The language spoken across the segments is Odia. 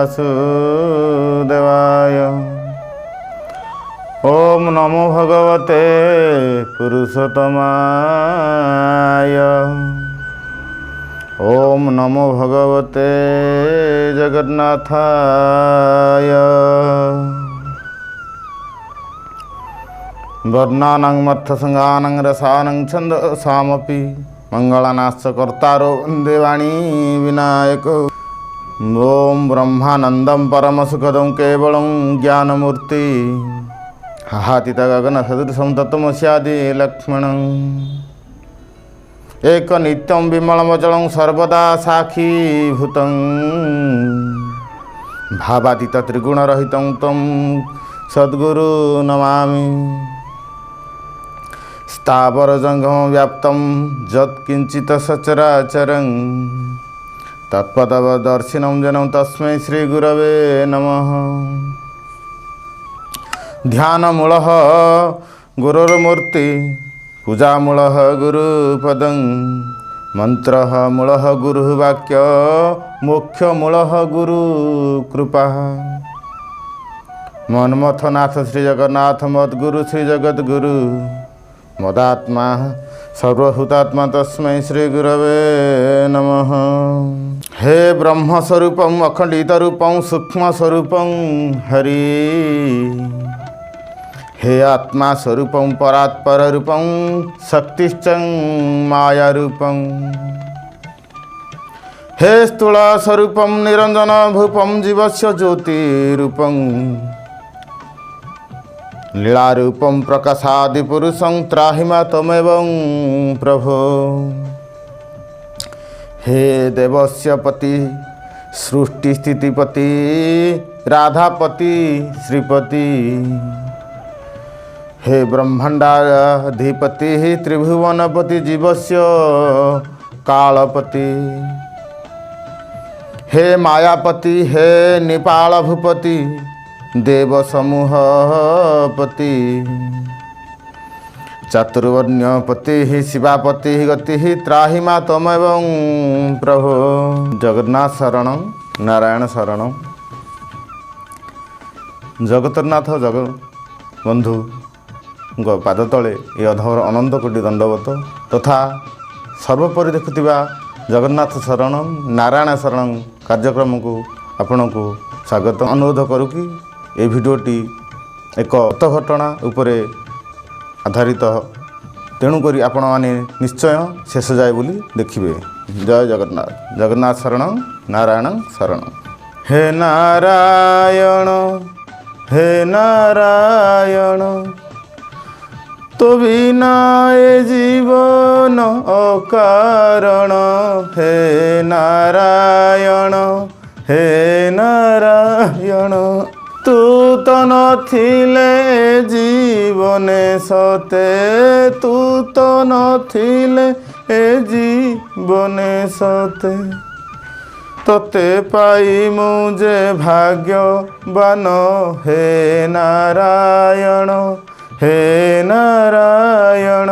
वासुदेवाय। ओम नमो भगवते पुरुषोत्तमाय। ओम नमो भगवते जगन्नाथाय। वर्णानां मत्थसंगानां रसानां छन्दसामपि मंगलानाश्च कर्तारो वन्दे वाणी विनायको। ओम ब्रह्मानन्दं परमसुखदं केवलं ज्ञानमूर्ति हाहातीत गगन सदृशं तत्त्वमस्यादि लक्ष्मणं। एक नित्यं विमलमचलं सर्वदा साक्षीभूतं भावातीत त्रिगुणरहितं तं सद्गुरु नमामि। स्थावरजङ्गम व्याप्तं यत्किञ्चित् सचराचरं तत्पददर्शिनं जनं तस्मै श्रीगुरवे नमः। ध्यानमूलः गुरुर्मूर्ति पूजामूलः गुरुपदं मन्त्रः मूलः गुरुः वाक्य मोक्षमूलः गुरुकृपा। मन्मथनाथ श्रीजगन्नाथ मद्गुरु श्रीजगद्गुरु मदात्मा सर्वभूतात्मा तस्मै श्रीगुरवे नमः। हे ब्रह्मस्वरूपम् अखण्डितरूपं सूक्ष्मस्वरूपं हरि। हे आत्मा स्वरूपं परात्पररूपं शक्तिश्च मायारूपं। हे स्थूल स्वरूपं निरंजन भूपं जीवस्य ज्योतिरूपं। लीलारूपं प्रकाशादिपुरुषं त्राहिमा त्वमेवं प्रभो। हे देवस्य पति सृष्टिस्थितिपति राधापति श्रीपति। हे ब्रह्मांडाधिपति त्रिभुवनपति जीवस्य कालपति। हे मायापति हे नेपाल भूपति देव समूहपति। चतुर्वर्ण्यपति शिवापति गति त्राहिमा त्वमेवं प्रभो। जगन्नाथ शरणं नारायण शरणं। जगतनाथ जगबंधु पाद तले ये अधर अनंत कोटि दंडवत तथा सर्वोपरि देखुथिबा जगन्नाथ शरणं नारायण शरणं कार्यक्रम को आपण को स्वागत अनुरोध करू कि ये भिडियोटी एक सत्य घटना उपरे आधारित तेणुक आपण मैंने निश्चय शेष जाए बोली देखिए। जय जगन्नाथ। जगन्नाथ शरणं नारायण शरणं। हे नारायण हे नारायण तो बिना ए जीवन अकारण। हे नारायण हे नारायण तू तो नथिले जीवने सते। तू तो नथिले ए जीवने सते। तोते पाई मुझे भाग्यवान। हे नारायण हे नारायण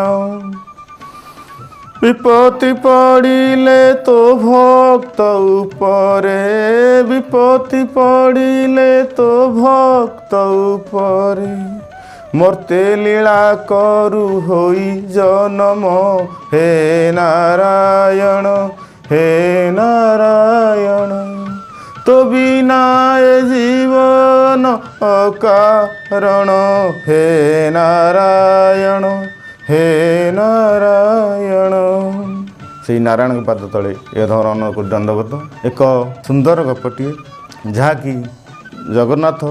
विपत्ति पड़िले तो भक्त उपरे। विपत्ति पड़िले तो भक्त उपरे। मूर्ति लीला करू होई जन्म। हे नारायण हे नारायण तो बिना ए जीवन अकारण। हे नारायण हे नारायण। से नारायण के पाद तले ये धरण को दंडवत एक सुंदर गपटे जहाँकि जगन्नाथ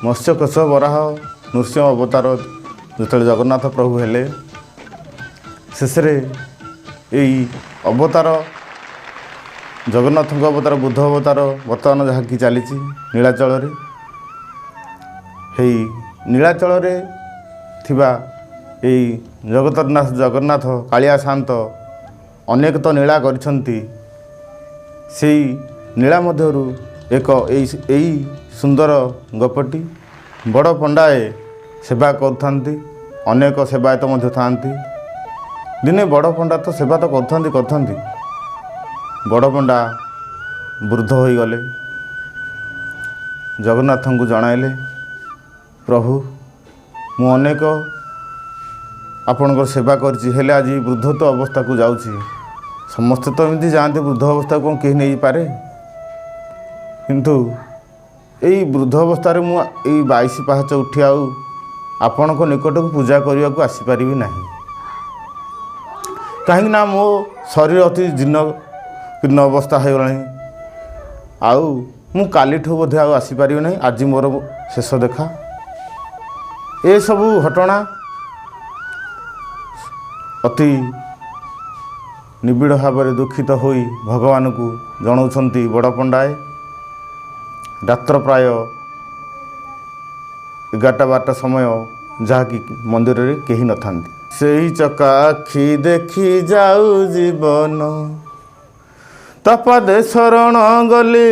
मत्स्य कष वराह नृसिंह अवतार जो जगन्नाथ प्रभु हेले शेष यही अवतार जगन्नाथ अवतार बुद्ध अवतार बर्तमान जहाँकि चली नीलाचल नीलाचल थिबा यही जगतनाथ जगन्नाथ कालिया शांत अनेक तो नीला करिसेंती। नीला मध्यरु एक यही सुंदर गपटी बड़ पंडाए सेवा करथांती। अनेक सेवायत मध्य थांती। दिने बड़ पंडा तो सेवा तो करथांती बड़ पंडा ବୃଦ୍ଧ ହୋଇଗଲେ। ଜଗନ୍ନାଥଙ୍କୁ ଜଣାଇଲେ, ପ୍ରଭୁ ମୁଁ ଅନେକ ଆପଣଙ୍କର ସେବା କରିଛି, ହେଲେ ଆଜି ବୃଦ୍ଧତ୍ୱ ଅବସ୍ଥାକୁ ଯାଉଛି। ସମସ୍ତେ ତ ଏମିତି ଯାଆନ୍ତି ବୃଦ୍ଧ ଅବସ୍ଥାକୁ, କ'ଣ କେହି ନେଇପାରେ? କିନ୍ତୁ ଏଇ ବୃଦ୍ଧ ଅବସ୍ଥାରେ ମୁଁ ଏଇ 22 ପାହାଚ ଉଠି ଆଉ ଆପଣଙ୍କ ନିକଟକୁ ପୂଜା କରିବାକୁ ଆସିପାରିବି ନାହିଁ। କାହିଁକି ନା ମୋ ଶରୀର ଅତି ଜୀର୍ଣ୍ଣ ଅବସ୍ଥା ହୋଇଗଲାଣି। ଆଉ ମୁଁ କାଲିଠୁ ବୋଧେ ଆଉ ଆସିପାରିବି ନାହିଁ, ଆଜି ମୋର ଶେଷ ଦେଖା। ଏସବୁ ଘଟଣା ଅତି ନିବିଡ଼ ଭାବରେ ଦୁଃଖିତ ହୋଇ ଭଗବାନଙ୍କୁ ଜଣାଉଛନ୍ତି ବଡ଼ ପଣ୍ଡାଏ। ରାତ୍ର ପ୍ରାୟ 11-12 ସମୟ, ଯାହାକି ମନ୍ଦିରରେ କେହି ନଥାନ୍ତି। ସେହି ଚକା ଆଖି ଦେଖି ଯାଉ ଜୀବନ, ତପାଦେ ଶରଣ ଗଲି,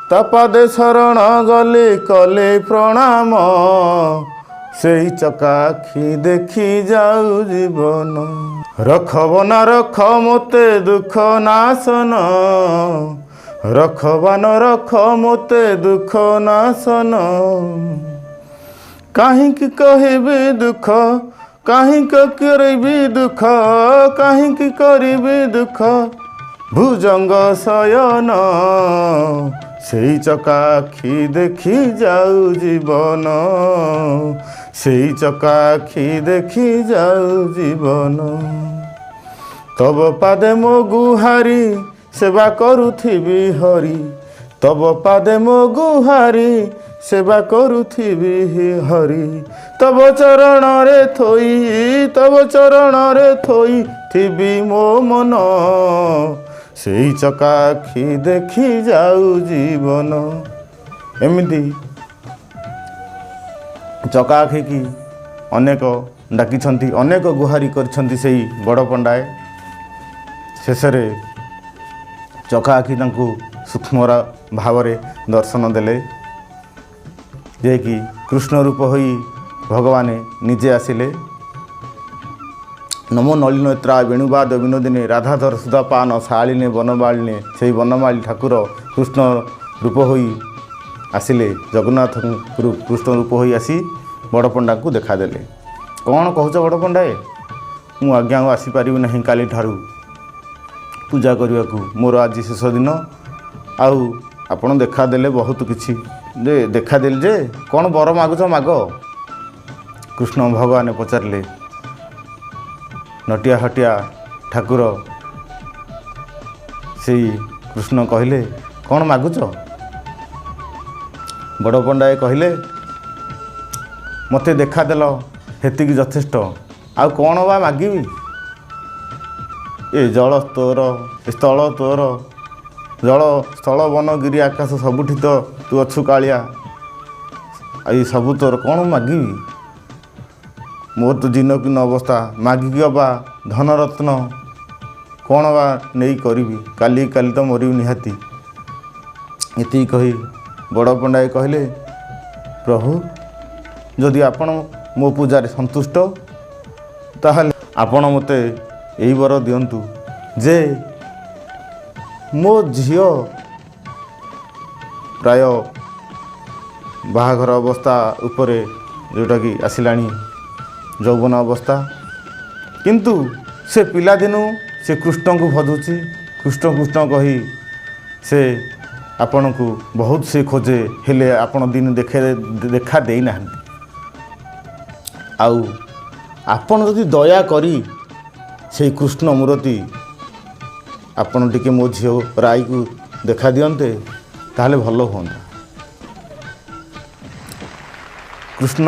ତପାଦେ ଶରଣ ଗଲି କଲେ ପ୍ରଣାମ। ସେହି ଚକା ଆଖି ଦେଖି ଯାଉ ଜୀବନ, ରଖବ ନା ରଖ ମୋତେ ଦୁଃଖ ନାଶନ, ରଖବାନ ରଖ ମୋତେ ଦୁଃଖ ନାଶନ। କାହିଁକି କହିବି ଦୁଃଖ, କାହିଁକି କରିବି ଦୁଃଖ, କାହିଁକି କରିବି ଦୁଃଖ ଭୁଜଙ୍ଗ ଶୟନ। ସେଇ ଚକା ଆଖି ଦେଖି ଯାଉ ଜୀବନ, ସେଇ ଚକା ଆଖି ଦେଖି ଯାଉ ଜୀବନ। ତବ ପାଦେ ମୋ ଗୁହାରି ସେବା କରୁଥିବି ହରି, ତବ ପାଦେ ମୋ ଗୁହାରି ସେବା କରୁଥିବି ହରି। ତବ ଚରଣରେ ଥୋଇ, ତବ ଚରଣରେ ଥୋଇ ଥିବି ମୋ ମନ। ସେଇ ଚକା ଆଖି ଦେଖି ଯାଉ ଜୀବନ। ଏମିତି ଚକା ଆଖିକି ଅନେକ ଡାକିଛନ୍ତି, ଅନେକ ଗୁହାରି କରିଛନ୍ତି ସେଇ ବଡ଼ ପଣ୍ଡାଏ। ଶେଷରେ ଚକା ଆଖି ତାଙ୍କୁ ସୂକ୍ଷ୍ମ ଭାବରେ ଦର୍ଶନ ଦେଲେ, ଯିଏକି କୃଷ୍ଣ ରୂପ ହୋଇ ଭଗବାନ ନିଜେ ଆସିଲେ। ନମୋ ନଳିନୋତ୍ରା ବେଣୁବାଦ ବିନୋଦିନେ ରାଧାଧର ସୁଧାପାନ ଶାଳିନେ ବନମାଳିନେ। ସେହି ବନମାଳି ଠାକୁର କୃଷ୍ଣ ରୂପ ହୋଇ ଆସିଲେ, ଜଗନ୍ନାଥ କୃଷ୍ଣ ରୂପ ହୋଇ ଆସି ବଡ଼ ପଣ୍ଡାଙ୍କୁ ଦେଖାଦେଲେ। କ'ଣ କହୁଛ ବଡ଼ ପଣ୍ଡାଏ? ମୁଁ ଆଜ୍ଞା ଆଉ ଆସିପାରିବି ନାହିଁ କାଲିଠାରୁ ପୂଜା କରିବାକୁ, ମୋର ଆଜି ଶେଷ ଦିନ। ଆଉ ଆପଣ ଦେଖାଦେଲେ ବହୁତ କିଛି, ଯେ ଦେଖାଦେଲି ଯେ କ'ଣ ବର ମାଗୁଛ ମାଗ। କୃଷ୍ଣ ଭଗବାନ ପଚାରିଲେ। ନଟିଆ ହଟିଆ ଠାକୁର ସେଇ କୃଷ୍ଣ କହିଲେ, କ'ଣ ମାଗୁଛ? ବଡ଼ ପଣ୍ଡାଏ କହିଲେ, ମୋତେ ଦେଖାଦେଲ ହେତିକି ଯଥେଷ୍ଟ, ଆଉ କ'ଣ ବା ମାଗିବି? ଏ ଜଳ ତୋର, ଏ ସ୍ଥଳ ତୋର, ଜଳ ସ୍ଥଳ ବନ ଗିରି ଆକାଶ ସବୁଠି ତ ତୁ ଅଛୁ କାଳିଆ, ଏଇ ସବୁ ତୋର, କ'ଣ ମାଗିବି? ମୋର ତ ଜୀର୍ଣ୍ଣ ଅବସ୍ଥା, ମାଗିକି ବା ଧନରତ୍ନ କ'ଣ ବା ନେଇ କରିବି? କାଲି ତ ମରିବି ନିହାତି। ଏତିକି କହି ବଡ଼ ପଣ୍ଡାଏ କହିଲେ, ପ୍ରଭୁ ଯଦି ଆପଣ ମୋ ପୂଜାରେ ସନ୍ତୁଷ୍ଟ, ତାହେଲେ ଆପଣ ମୋତେ ଏହି ବର ଦିଅନ୍ତୁ ଯେ ମୋ ଝିଅ ପ୍ରାୟ ବାହାଘର ଅବସ୍ଥା ଉପରେ, ଯେଉଁଟାକି ଆସିଲାଣି ଯୌବନ ଅବସ୍ଥା, କିନ୍ତୁ ସେ ପିଲାଦିନୁ ସେ କୃଷ୍ଣଙ୍କୁ ଭଜୁଛି। କୃଷ୍ଣ କୃଷ୍ଣ କହି ସେ ଆପଣଙ୍କୁ ବହୁତ ସେ ଖୋଜେ, ହେଲେ ଆପଣ ଦିନ ଦେଖା ଦେଇନାହାନ୍ତି। ଆଉ ଆପଣ ଯଦି ଦୟାକରି ସେଇ କୃଷ୍ଣ ମୂରତି ଆପଣ ଟିକେ ମୋ ଝିଅ ରାଇକୁ ଦେଖା ଦିଅନ୍ତେ, ତାହେଲେ ଭଲ ହୁଅନ୍ତା। କୃଷ୍ଣ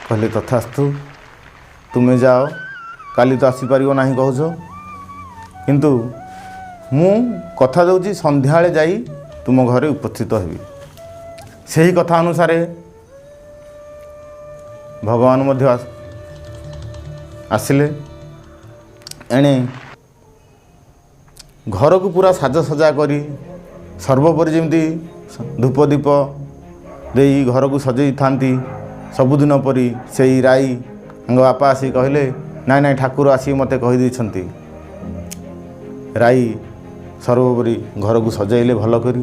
କହିଲେ, ତଥାସ୍ତୁ, ତୁମେ ଯାଅ, କାଲି ତ ଆସିପାରିବ ନାହିଁ କହୁଛ, କିନ୍ତୁ ମୁଁ କଥା ଦେଉଛି ସନ୍ଧ୍ୟାବେଳେ ଯାଇ ତୁମ ଘରେ ଉପସ୍ଥିତ ହେବି। ସେହି କଥା ଅନୁସାରେ ଭଗବାନ ମଧ୍ୟ ଆସିଲେ। ଏଣେ ଘରକୁ ପୁରା ସାଜସଜା କରି, ସର୍ବୋପରି ଯେମିତି ଧୂପ ଦୀପ ଦେଇ ଘରକୁ ସଜେଇଥାନ୍ତି ସବୁଦିନ ପରି, ସେଇ ରାଇ ତାଙ୍କ ବାପା ଆସି କହିଲେ, ନାଇଁ ନାଇଁ ଠାକୁର ଆସି ମୋତେ କହିଦେଇଛନ୍ତି, ରାଇ ସର୍ବୋପରି ଘରକୁ ସଜାଇଲେ ଭଲ କରି।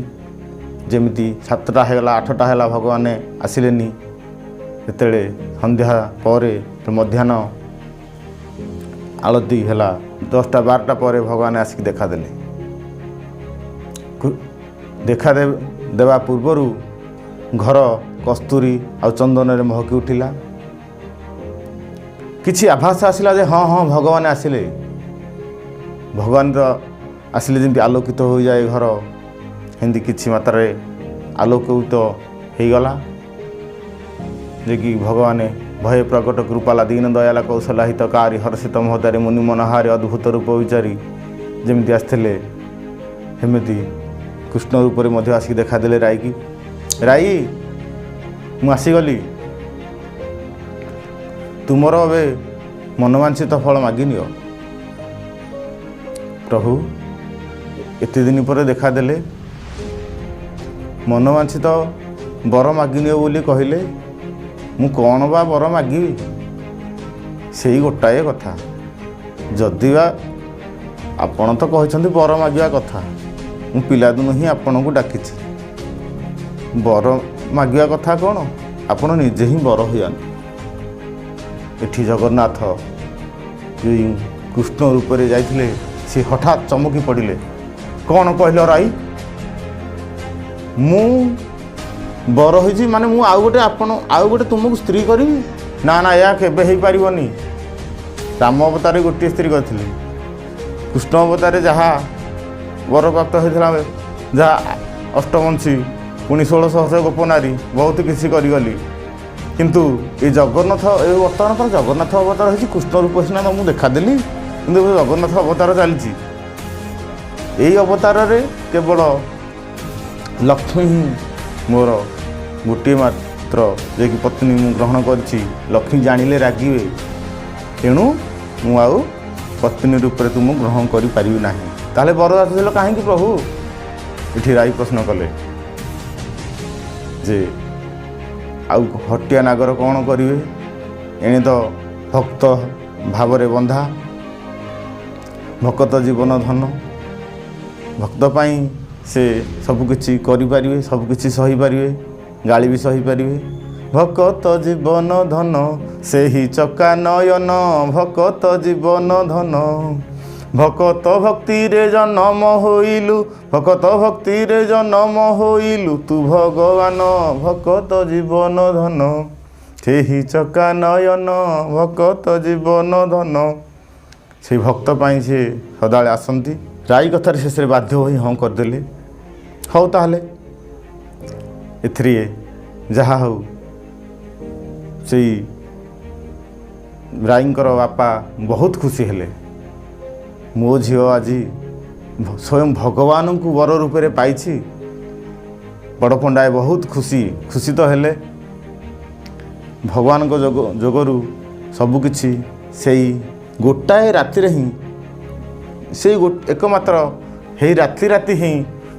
ଯେମିତି 7ଟା ହେଇଗଲା 8ଟା ହେଲା ଭଗବାନ ଆସିଲେନି। ଯେତେବେଳେ ସନ୍ଧ୍ୟା ପରେ ମଧ୍ୟାହ୍ନ ଆଳତି ହେଲା 10ଟା 12ଟା ପରେ ଭଗବାନ ଆସିକି ଦେଖାଦେଲେ। ଦେଖା ଦେବା ପୂର୍ବରୁ ଘର କସ୍ତୁରୀ ଆଉ ଚନ୍ଦନରେ ମହକି ଉଠିଲା। କିଛି ଆଭାସ ଆସିଲା ଯେ ହଁ ଭଗବାନ ଆସିଲେ। ଭଗବାନ ତ ଆସିଲେ ଯେମିତି ଆଲୋକିତ ହୋଇଯାଏ ଘର, ସେମିତି କିଛି ମାତ୍ରାରେ ଆଲୋକିତ ହେଇଗଲା। ଯେ କି ଭଗବାନ ଭୟ ପ୍ରକଟ କୃପାଲା ଦୀନ ଦୟାଲା କୌଶଲା ହିତକାରୀ ହର୍ଷିତ ମହତାରୀ ମୁନି ମନହାରୀ ଅଦ୍ଭୁତ ରୂପ ବିଚାରୀ ଯେମିତି ଆସିଥିଲେ ସେମିତି କୃଷ୍ଣ ରୂପରେ ମଧ୍ୟ ଆସିକି ଦେଖାଦେଲେ ରାଇକି। ରାଇ, ମୁଁ ଆସିଗଲି, ତୁମର ଏବେ ମନବାଞ୍ଛିତ ଫଳ ମାଗିନିଅ। ପ୍ରଭୁ ଏତେ ଦିନ ପରେ ଦେଖାଦେଲେ, ମନବାଞ୍ଛିତ ବର ମାଗିନିଅ ବୋଲି କହିଲେ, ମୁଁ କ'ଣ ବା ବର ମାଗିବି? ସେଇ ଗୋଟାଏ କଥା। ଯଦି ବା ଆପଣ ତ କହିଛନ୍ତି ବର ମାଗିବା କଥା, ମୁଁ ପିଲାଦିନୁ ହିଁ ଆପଣଙ୍କୁ ଡାକିଛି। ବର ମାଗିବା କଥା କ'ଣ? ଆପଣ ନିଜେ ହିଁ ବର ହୋଇଯାଆନ୍ତୁ। ଏଠି ଜଗନ୍ନାଥ କୃଷ୍ଣ ରୂପରେ ଯାଇଥିଲେ, ସେ ହଠାତ୍ ଚମକି ପଡ଼ିଲେ। କ'ଣ କହିଲ ରାଇ? ମୁଁ ବର ହୋଇଛି ମାନେ ମୁଁ ଆଉ ଗୋଟେ ତୁମକୁ ସ୍ତ୍ରୀ କରିବି? ନା ଏହା କେବେ ହେଇପାରିବନି। ରାମ ଅବତାରରେ ଗୋଟିଏ ସ୍ତ୍ରୀ କରିଥିଲି, କୃଷ୍ଣ ଅବତାରରେ ଯାହା ବରପ୍ରାପ୍ତ ହୋଇଥିଲା, ଯାହା ଅଷ୍ଟବଂଶୀ, ପୁଣି 1600 ଗୋପନାରୀ, ବହୁତ କିଛି କରିଗଲି। କିନ୍ତୁ ଏ ଜଗନ୍ନାଥ ବର୍ତ୍ତମାନ ତ ଜଗନ୍ନାଥ ଅବତାର ହେଇଛି, କୃଷ୍ଣ ରୂପ ସିନା ମୁଁ ଦେଖାଦେଲି, କିନ୍ତୁ ଏବେ ଜଗନ୍ନାଥ ଅବତାର ଚାଲିଛି। ଏଇ ଅବତାରରେ କେବଳ ଲକ୍ଷ୍ମୀ ହିଁ ମୋର ଗୋଟିଏ ମାତ୍ର ଯିଏକି ପତ୍ନୀ ମୁଁ ଗ୍ରହଣ କରିଛି। ଲକ୍ଷ୍ମୀ ଜାଣିଲେ ରାଗିବେ, ତେଣୁ ମୁଁ ଆଉ ପତ୍ନୀ ରୂପରେ ତୁମକୁ ଗ୍ରହଣ କରିପାରିବି ନାହିଁ। ତାହେଲେ ବର ଆସିଥିଲ କାହିଁକି ପ୍ରଭୁ? ଏଠି ରାଇ ପ୍ରଶ୍ନ କଲେ ଯେ ଆଉ ହଟିଆ ନାଗର କ'ଣ କରିବେ? ଏଣେ ତ ଭକ୍ତ ଭାବରେ ବନ୍ଧା, ଭକତ ଜୀବନ ଧନ। ଭକ୍ତ ପାଇଁ ସେ ସବୁକିଛି କରିପାରିବେ, ସବୁକିଛି ସହିପାରିବେ, ଗାଳି ବି ସହିପାରିବେ। ଭକତ ଜୀବନ ଧନ ସେହି ଚକା ନୟନ, ଭକତ ଜୀବନ ଧନ। ଭକତ ଭକ୍ତିରେ ଜନମ ହୋଇଲୁ, ଭକତ ଭକ୍ତିରେ ଜନମ ହୋଇଲୁ, ତୁ ଭଗବାନ ଭକତ ଜୀବନ ଧନ। ସେହି ଚକା ନୟନ ଭକତ ଜୀବନ ଧନ। ସେଇ ଭକ୍ତ ପାଇଁ ସେ ସଦାବେଳେ ଆସନ୍ତି। ରାଇ କଥାରେ ଶେଷରେ ବାଧ୍ୟ ହୋଇ ହଁ କରିଦେଲେ। ହଉ ତାହେଲେ ଏଥିରେ ଯାହା ହଉ, ସେଇ ରାଇଙ୍କର ବାପା ବହୁତ ଖୁସି ହେଲେ। ମୋ ଝିଅ ଆଜି ସ୍ୱୟଂ ଭଗବାନଙ୍କୁ ବର ରୂପରେ ପାଇଛି। ବଡ଼ ପଣ୍ଡାଏ ବହୁତ ଖୁସି ତ ହେଲେ। ଭଗବାନଙ୍କ ଯୋଗରୁ ସବୁକିଛି ସେଇ ଗୋଟାଏ ରାତିରେ ହିଁ, ସେଇ ଏକମାତ୍ର ହେଇ ରାତି ହିଁ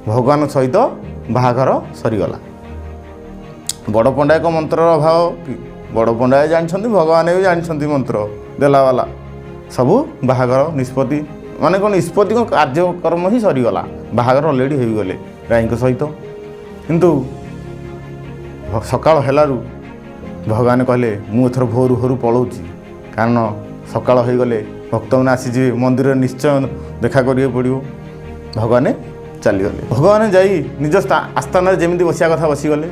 ଭଗବାନ ସହିତ ବାହାଘର ସରିଗଲା। ବଡ଼ ପଣ୍ଡାଏଙ୍କ ମନ୍ତ୍ରର ଅଭାବ କି? ବଡ଼ ପଣ୍ଡାଏ ଜାଣିଛନ୍ତି, ଭଗବାନ ବି ଜାଣିଛନ୍ତି ମନ୍ତ୍ର ଦେଲାବାଲା। ସବୁ ବାହାଘର ନିଷ୍ପତ୍ତି ମାନେ କ'ଣ, ନିଷ୍ପତ୍ତିଙ୍କ କାର୍ଯ୍ୟକ୍ରମ ହିଁ ସରିଗଲା। ବାହାଘର ଅଲରେଡ଼ି ହୋଇଗଲେ ରାଇଙ୍କ ସହିତ। କିନ୍ତୁ ସକାଳ ହେଲାରୁ ଭଗବାନ କହିଲେ, ମୁଁ ଏଥର ଭୋରୁ ପଳାଉଛି, କାରଣ ସକାଳ ହୋଇଗଲେ ଭକ୍ତମାନେ ଆସିଯିବେ, ମନ୍ଦିରରେ ନିଶ୍ଚୟ ଦେଖା କରିବାକୁ ପଡ଼ିବ। ଭଗବାନ ଚାଲିଗଲେ। ଭଗବାନ ଯାଇ ନିଜ ଆସ୍ଥାନରେ ଯେମିତି ବସିବା କଥା ବସିଗଲେ।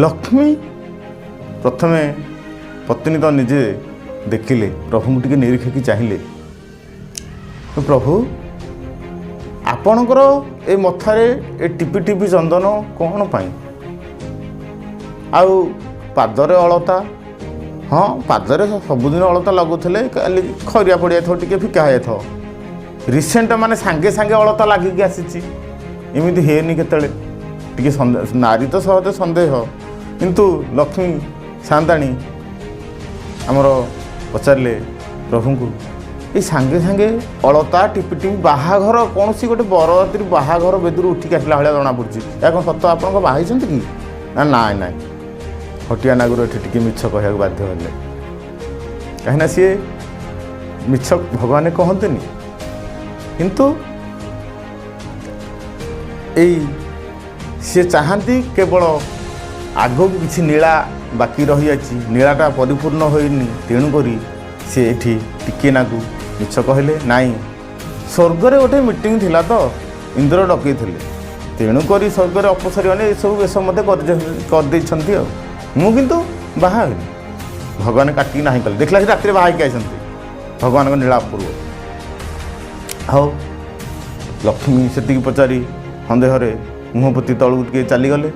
ଲକ୍ଷ୍ମୀ ପ୍ରଥମେ ପତ୍ନୀ ତ ନିଜେ ଦେଖିଲେ, ପ୍ରଭୁଙ୍କୁ ଟିକେ ନିରୀକ୍ଷିକି ଚାହିଁଲେ। ପ୍ରଭୁ, ଆପଣଙ୍କର ଏ ମଥାରେ ଏ ଟିପି ଚନ୍ଦନ କ'ଣ ପାଇଁ? ଆଉ ପାଦରେ ଅଳତା? ହଁ, ପାଦରେ ସବୁଦିନ ଅଳତା ଲଗାଉଥିଲେ, କାଲି ଖରିଆ ପଡ଼ିଯାଇଥିବ, ଟିକେ ଫିକା ହେଇଯାଇଥିବ। ରିସେଣ୍ଟ ମାନେ ସାଙ୍ଗେ ଅଳତା ଲାଗିକି ଆସିଛି, ଏମିତି ହେଇନି କେତେବେଳେ। ଟିକେ ନାରୀ ତ ସହଜେ ସନ୍ଦେହ। କିନ୍ତୁ ଲକ୍ଷ୍ମୀ ସାନ୍ତାଣୀ ଆମର ପଚାରିଲେ ପ୍ରଭୁଙ୍କୁ, ଏଇ ସାଙ୍ଗେ ଅଳତା ଟିପି ବାହାଘର, କୌଣସି ଗୋଟେ ବରଯାତ୍ରୀ ବାହାଘର ବେଦରୁ ଉଠିକି ଆସିଲା ଭଳିଆ ଜଣାପଡ଼ୁଛି। ଏହା କ'ଣ ସତ ଆପଣଙ୍କ ବାହା ହେଇଛନ୍ତି କି? ନା ନାଇଁ। ହଟିଆ ନାଗରୁ ଏଠି ଟିକେ ମିଛ କହିବାକୁ ବାଧ୍ୟ ହେଲେ। କାହିଁକିନା ସିଏ ମିଛ ଭଗବାନ କହନ୍ତିନି, କିନ୍ତୁ ଏଇ ସେ ଚାହାନ୍ତି କେବଳ ଆଗକୁ କିଛି ନୀଳା ବାକି ରହିଯାଇଛି, ନୀଳାଟା ପରିପୂର୍ଣ୍ଣ ହୋଇନି, ତେଣୁକରି ସେ ଏଠି ଟିକେ ନାକୁ ମିଛ କହିଲେ। ନାଇଁ, ସ୍ୱର୍ଗରେ ଗୋଟେ ମିଟିଂ ଥିଲା ତ, ଇନ୍ଦ୍ର ଡକେଇଥିଲେ, ତେଣୁକରି ସ୍ୱର୍ଗରେ ଅପସରୀମାନେ ଏସବୁ ବେଶ ମୋତେ କରିଦେଇଛନ୍ତି। ଆଉ ମୁଁ କିନ୍ତୁ ବାହା ହେଲି, ଭଗବାନ କାଟିକି ନାହିଁ କଲେ। ଦେଖିଲା ସେ ରାତିରେ ବାହା ହେଇକି ଆସିଛନ୍ତି ଭଗବାନଙ୍କ ନୀଳା ଅପୂର୍ବ। ହଉ, ଲକ୍ଷ୍ମୀ ସେତିକି ପଚାରି ସନ୍ଦେହରେ ମୁହଁ ପୋତି ତଳକୁ ଟିକେ ଚାଲିଗଲେ।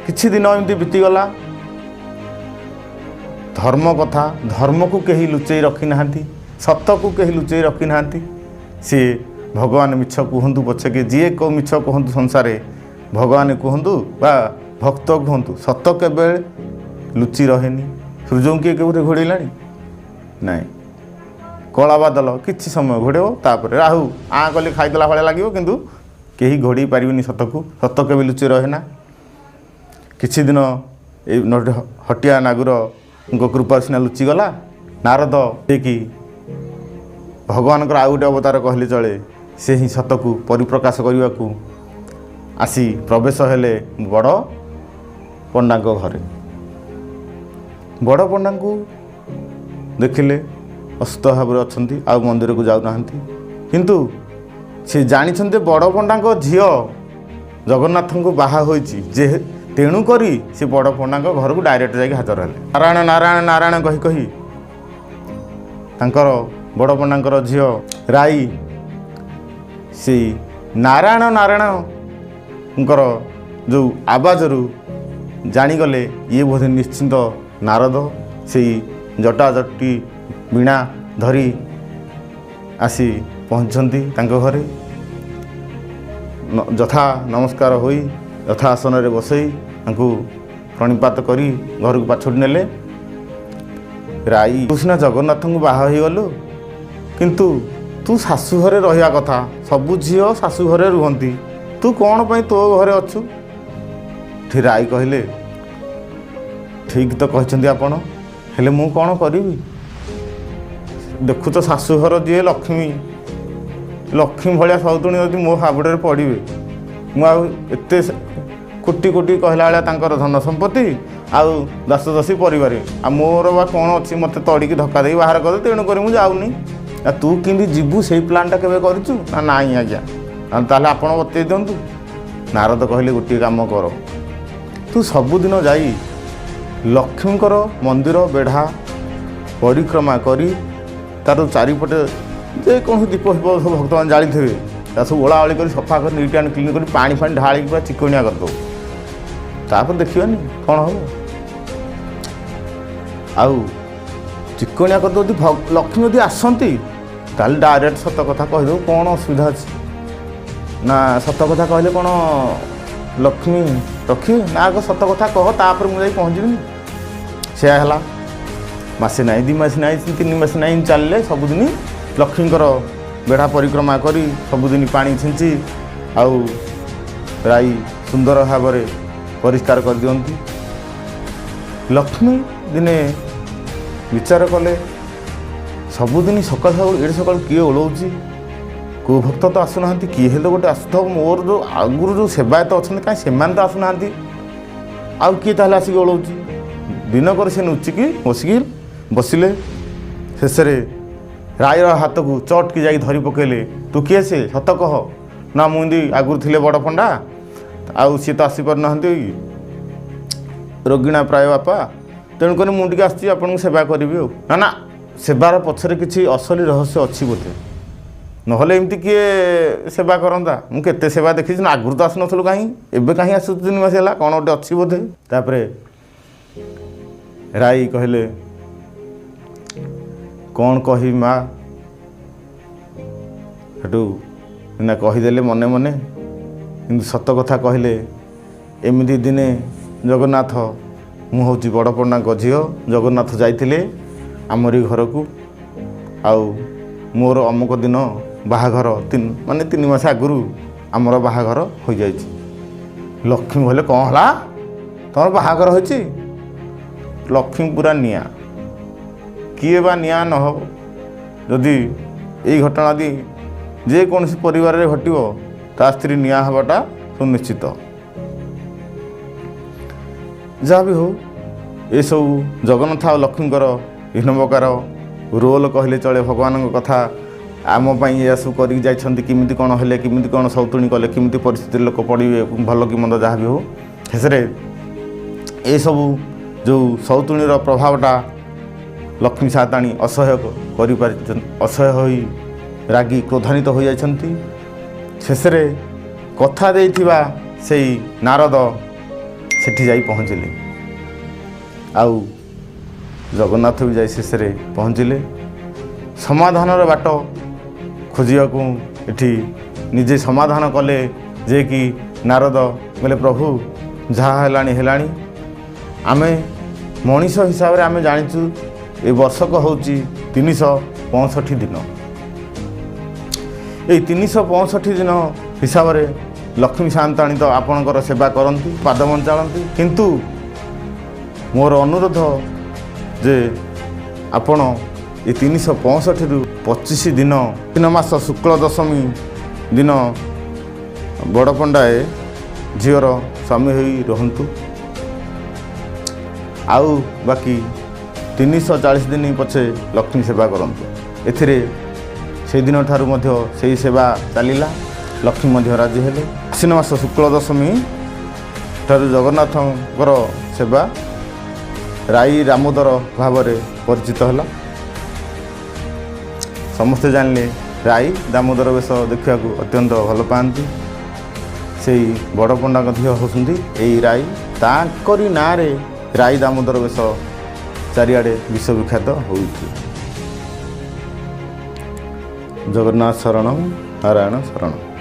କିଛି ଦିନ ଏମିତି ବିତିଗଲା। ଧର୍ମ କଥା, ଧର୍ମକୁ କେହି ଲୁଚେଇ ରଖିନାହାନ୍ତି, ସତକୁ କେହି ଲୁଚେଇ ରଖିନାହାନ୍ତି। ସିଏ ଭଗବାନ ମିଛ କୁହନ୍ତୁ ପଛକେ, ଯିଏ କେଉଁ ମିଛ କୁହନ୍ତୁ ସଂସାରେ, ଭଗବାନ କୁହନ୍ତୁ ବା ଭକ୍ତ କୁହନ୍ତୁ, ସତ କେବେ ଲୁଚି ରହେନି। ସୂର୍ଯ୍ୟଙ୍କୁ କିଏ କେଉଁଠି ଘୋଡ଼େଇଲାଣି? ନାଇଁ, କଳା ବାଦଲ କିଛି ସମୟ ଘୋଡ଼େଇବ, ତାପରେ ରାହୁ ଆଁ କଲେ ଖାଇଦେଲା ଭଳିଆ ଲାଗିବ, କିନ୍ତୁ କେହି ଘୋଡ଼େଇ ପାରିବେନି ସତକୁ। ସତ କେବେ ଲୁଚି ରହେ ନା। କିଛି ଦିନ ଏଇ ହଟିଆ ନାଗୁରଙ୍କ କୃପା ସିନା ଲୁଚିଗଲା। ନାରଦ ଯିଏକି ଭଗବାନଙ୍କର ଆଉ ଗୋଟେ ଅବତାର କହିଲେ ଚଳେ, ସେ ହିଁ ସତକୁ ପରିପ୍ରକାଶ କରିବାକୁ ଆସି ପ୍ରବେଶ ହେଲେ ବଡ଼ ପଣ୍ଡାଙ୍କ ଘରେ। ବଡ଼ ପଣ୍ଡାଙ୍କୁ ଦେଖିଲେ ଅସୁସ୍ଥ ଭାବରେ ଅଛନ୍ତି, ଆଉ ମନ୍ଦିରକୁ ଯାଉନାହାନ୍ତି। କିନ୍ତୁ ସେ ଜାଣିଛନ୍ତି ବଡ଼ ପଣ୍ଡାଙ୍କ ଝିଅ ଜଗନ୍ନାଥଙ୍କୁ ବାହା ହୋଇଛି, ଯେ ତେଣୁକରି ସେ ବଡ଼ ପଣ୍ଡାଙ୍କ ଘରକୁ ଡାଇରେକ୍ଟ ଯାଇକି ହାଜର ହେଲେ। ନାରାୟଣ ନାରାୟଣ ନାରାୟଣ କହି କହି ତାଙ୍କର ବଡ଼ ପଣ୍ଡାଙ୍କର ଝିଅ ରାଇ ସେଇ ନାରାୟଣ ନାରାୟଣଙ୍କର ଯେଉଁ ଆବାଜରୁ ଜାଣିଗଲେ ଇଏ ବୋଧେ ନିଶ୍ଚିନ୍ତ ନାରଦ। ସେଇ ଜଟାଜଟି ବୀଣା ଧରି ଆସି ପହଞ୍ଚିଛନ୍ତି ତାଙ୍କ ଘରେ। ଯଥା ନମସ୍କାର ହୋଇ ଯଥା ଆସନରେ ବସେଇ ତାଙ୍କୁ ପ୍ରଣିପାତ କରି ଘରକୁ ପାଛୋଟି ନେଲେ। ରାଇ, ତୁ ସିନା ଜଗନ୍ନାଥଙ୍କୁ ବାହା ହେଇଗଲୁ, କିନ୍ତୁ ତୁ ଶାଶୁ ଘରେ ରହିବା କଥା। ସବୁ ଝିଅ ଶାଶୁ ଘରେ ରୁହନ୍ତି, ତୁ କ'ଣ ପାଇଁ ତୋ ଘରେ ଅଛୁ? ରାଇ କହିଲେ, ଠିକ୍ ତ କହିଛନ୍ତି ଆପଣ, ହେଲେ ମୁଁ କ'ଣ କରିବି? ଦେଖୁଛ ଶାଶୁଘର ଯିଏ ଲକ୍ଷ୍ମୀ, ଲକ୍ଷ୍ମୀ ଭଳିଆ ସଉତୁଣୀ ଯଦି ମୋ ହାବୁଡ଼ରେ ପଡ଼ିବେ, ମୁଁ ଆଉ ଏତେ କୋଟି କୋଟି କହିଲା ଭଳିଆ ତାଙ୍କର ଧନ ସମ୍ପତ୍ତି ଆଉ ଦାସଦାସୀ ପରିବାର, ଆଉ ମୋର ବା କ'ଣ ଅଛି? ମୋତେ ତଡ଼ିକି ଧକ୍କା ଦେଇକି ବାହାର କରିଦେ, ତେଣୁକରି ମୁଁ ଯାଉନି। ଆଉ ତୁ କେମିତି ଯିବୁ ସେଇ ପ୍ଲାନ୍ଟା କେବେ କରିଛୁ? ନା ନାଇଁ ଆଜ୍ଞା। ତାହେଲେ ଆପଣ ବତେଇ ଦିଅନ୍ତୁ। ନାରଦ କହିଲେ, ଗୋଟିଏ କାମ କର, ତୁ ସବୁଦିନ ଯାଇ ଲକ୍ଷ୍ମୀଙ୍କର ମନ୍ଦିର ବେଢ଼ା ପରିକ୍ରମା କରି ତାର ଚାରିପଟେ ଯେକୌଣସି ଦୀପ ଫିପ ସବୁ ଭକ୍ତମାନେ ଜାଳିଥିବେ, ତା ସବୁ ଓଳାଓଳି କରି ସଫା କରି ନିଟ୍ ଆଣ୍ଡ କ୍ଲିନ୍ କରି ପାଣି ଫାଣି ଢାଳିକି ପୁରା ଚିକଣିଆ କରିଦେବୁ। ତାପରେ ଦେଖିବାନି କ'ଣ ହେବ। ଆଉ ଚିକଣିଆ କରିଦେବୁ, ଯଦି ଲକ୍ଷ୍ମୀ ଯଦି ଆସନ୍ତି ତାହେଲେ ଡାଇରେକ୍ଟ ସତ କଥା କହିଦେବୁ, କ'ଣ ଅସୁବିଧା ଅଛି? ନା ସତ କଥା କହିଲେ କ'ଣ ଲକ୍ଷ୍ମୀ ରଖିବେ? ନା ଆଗ ସତ କଥା କହ, ତାପରେ ମୁଁ ଯାଇ ପହଞ୍ଚିବିନି। ସେୟା ହେଲା। ମାସେ ନାହିଁ, 2 ମାସ ନାହିଁ, 3 ମାସ ନାହିଁ, ଚାଲିଲେ ସବୁଦିନ ଲକ୍ଷ୍ମୀଙ୍କର ବେଢ଼ା ପରିକ୍ରମା କରି ସବୁଦିନ ପାଣି ଛିଞ୍ଚି ଆଉ ରାଇ ସୁନ୍ଦର ଭାବରେ ପରିଷ୍କାର କରିଦିଅନ୍ତି। ଲକ୍ଷ୍ମୀ ଦିନେ ବିଚାର କଲେ, ସବୁଦିନ ସକାଳୁ ଏଡ଼େ ସକାଳୁ କିଏ ଓଳଉଛି? କେଉଁ ଭକ୍ତ ତ ଆସୁନାହାନ୍ତି, କିଏ ହେଲେ ଗୋଟେ ଆସୁଥିବ। ମୋର ଯେଉଁ ଆଗରୁ ଯେଉଁ ସେବାୟତ ଅଛନ୍ତି, କାହିଁ ସେମାନେ ତ ଆସୁନାହାନ୍ତି, ଆଉ କିଏ ତାହେଲେ ଆସିକି ଓଳଉଛି? ଦିନକରେ ସେ ନୁଚିକି ବସିଲେ। ଶେଷରେ ରାଇର ହାତକୁ ଚଟକି ଯାଇ ଧରି ପକାଇଲେ। ତୁ କିଏ ସେ? ସତ କହ। ନା ମୁଁ ଏମିତି ଆଗରୁ ଥିଲେ ବଡ଼ ପଣ୍ଡା, ଆଉ ସିଏ ତ ଆସିପାରୁନାହାନ୍ତି, ରୋଗିଣା ପ୍ରାୟ ବାପା, ତେଣୁକରି ମୁଁ ଟିକେ ଆସିଛି ଆପଣଙ୍କୁ ସେବା କରିବି। ଆଉ ନା ନା, ସେବାର ପଛରେ କିଛି ଅସଲି ରହସ୍ୟ ଅଛି ବୋଧେ, ନହେଲେ ଏମିତି କିଏ ସେବା କରନ୍ତା? ମୁଁ କେତେ ସେବା ଦେଖିଛି ନା, ଆଗରୁ ତ ଆସୁନଥିଲୁ, କାହିଁ ଏବେ କାହିଁ ଆସୁଛୁ 3 ମାସ ହେଲା, କ'ଣ ଗୋଟେ ଅଛି ବୋଧେ। ତାପରେ ରାଇ କହିଲେ, କ'ଣ କହିବି ମା? ସେଠୁ ନା କହିଦେଲେ ମନେ ମନେ, କିନ୍ତୁ ସତ କଥା କହିଲେ, ଏମିତି ଦିନେ ଜଗନ୍ନାଥ, ମୁଁ ହେଉଛି ବଡ଼ ପଣ୍ଡାଙ୍କ ଝିଅ, ଜଗନ୍ନାଥ ଯାଇଥିଲେ ଆମରି ଘରକୁ, ଆଉ ମୋର ଅମୁକ ଦିନ ବାହାଘର, 3 ମାସ ଆଗରୁ ଆମର ବାହାଘର ହୋଇଯାଇଛି। ଲକ୍ଷ୍ମୀ କହିଲେ, କ'ଣ ହେଲା? ତମର ବାହାଘର ହୋଇଛି? ଲକ୍ଷ୍ମୀ ପୁରା ନିଆଁ। କିଏ ବା ନିଆଁ ନ ହେବ? ଯଦି ଏଇ ଘଟଣା ଯେକୌଣସି ପରିବାରରେ ଘଟିବ, ତା ସ୍ତ୍ରୀ ନିଆଁ ହେବାଟା ସୁନିଶ୍ଚିତ। ଯାହା ବି ହେଉ ଏସବୁ ଜଗନ୍ନାଥ ଆଉ ଲକ୍ଷ୍ମୀଙ୍କର ବିଭିନ୍ନ ପ୍ରକାର ରୋଲ୍ କହିଲେ ଚଳେ। ଭଗବାନଙ୍କ କଥା ଆମ ପାଇଁ ଏସବୁ କରିକି ଯାଇଛନ୍ତି, କେମିତି କ'ଣ ହେଲେ, କେମିତି କ'ଣ ସୌତୁଣୀ କଲେ, କେମିତି ପରିସ୍ଥିତିରେ ଲୋକ ପଡ଼ିବେ, ଭଲ କି ମନ୍ଦ ଯାହା ବି ହେଉ। ଶେଷରେ ଏସବୁ ଯେଉଁ ସୌତୁଣୀର ପ୍ରଭାବଟା ଲକ୍ଷ୍ମୀ ସାଆନ୍ତାଣୀ ଅସହ୍ୟ ହୋଇ ରାଗି କ୍ରୋଧାନ୍ୱିତ ହୋଇଯାଇଛନ୍ତି। ଶେଷରେ କଥା ଦେଇଥିବା ସେଇ ନାରଦ ସେଠି ଯାଇ ପହଞ୍ଚିଲେ, ଆଉ ଜଗନ୍ନାଥ ବି ଯାଇ ଶେଷରେ ପହଞ୍ଚିଲେ। ସମାଧାନର ବାଟ ଖୋଜିବାକୁ ଏଠି ନିଜେ ସମାଧାନ କଲେ, ଯେ କି ନାରଦ କହିଲେ ପ୍ରଭୁ ଯାହା ହେଲାଣି ହେଲାଣି, ଆମେ ମଣିଷ ହିସାବରେ ଆମେ ଜାଣିଛୁ ଏ ବର୍ଷକ ହେଉଛି 365 ଦିନ। ଏଇ 365 ଦିନ ହିସାବରେ ଲକ୍ଷ୍ମୀ ସାଆନ୍ତାଣୀ ତ ଆପଣଙ୍କର ସେବା କରନ୍ତି, ପାଦ ବଞ୍ଚାଳନ୍ତି, କିନ୍ତୁ ମୋର ଅନୁରୋଧ ଯେ ଆପଣ ଏ 365ରୁ 25 ଦିନ 3 ମାସ ଶୁକ୍ଳ ଦଶମୀ ଦିନ ବଡ଼ପଣ୍ଡାଏ ଝିଅର ସ୍ୱାମୀ ହୋଇ ରୁହନ୍ତୁ, ଆଉ ବାକି 340 ଦିନ ପଛେ ଲକ୍ଷ୍ମୀ ସେବା କରନ୍ତୁ। ଏଥିରେ ସେହିଦିନ ଠାରୁ ମଧ୍ୟ ସେହି ସେବା ଚାଲିଲା। ଲକ୍ଷ୍ମୀ ମଧ୍ୟ ରାଜି ହେଲେ। ଆଶ୍ୱିନ ମାସ ଶୁକ୍ଳ ଦଶମୀ ଠାରୁ ଜଗନ୍ନାଥଙ୍କର ସେବା ରାଇ ଦାମୋଦର ଭାବରେ ପରିଚିତ ହେଲା। ସମସ୍ତେ ଜାଣିଲେ ରାଇ ଦାମୋଦର ବେଶ ଦେଖିବାକୁ ଅତ୍ୟନ୍ତ ଭଲ ପାଆନ୍ତି। ସେଇ ବଡ଼ପଣ୍ଡାଙ୍କ ଝିଅ ହେଉଛନ୍ତି ଏଇ ରାଇ। ତାଙ୍କରି ନାଁରେ ରାଇ ଦାମୋଦର ବେଶ ଚାରିଆଡ଼େ ବିଶ୍ୱବିଖ୍ୟାତ ହୋଇଛି। ଜଗନ୍ନାଥ ଶରଣଂ ନାରାୟଣ ଶରଣଂ।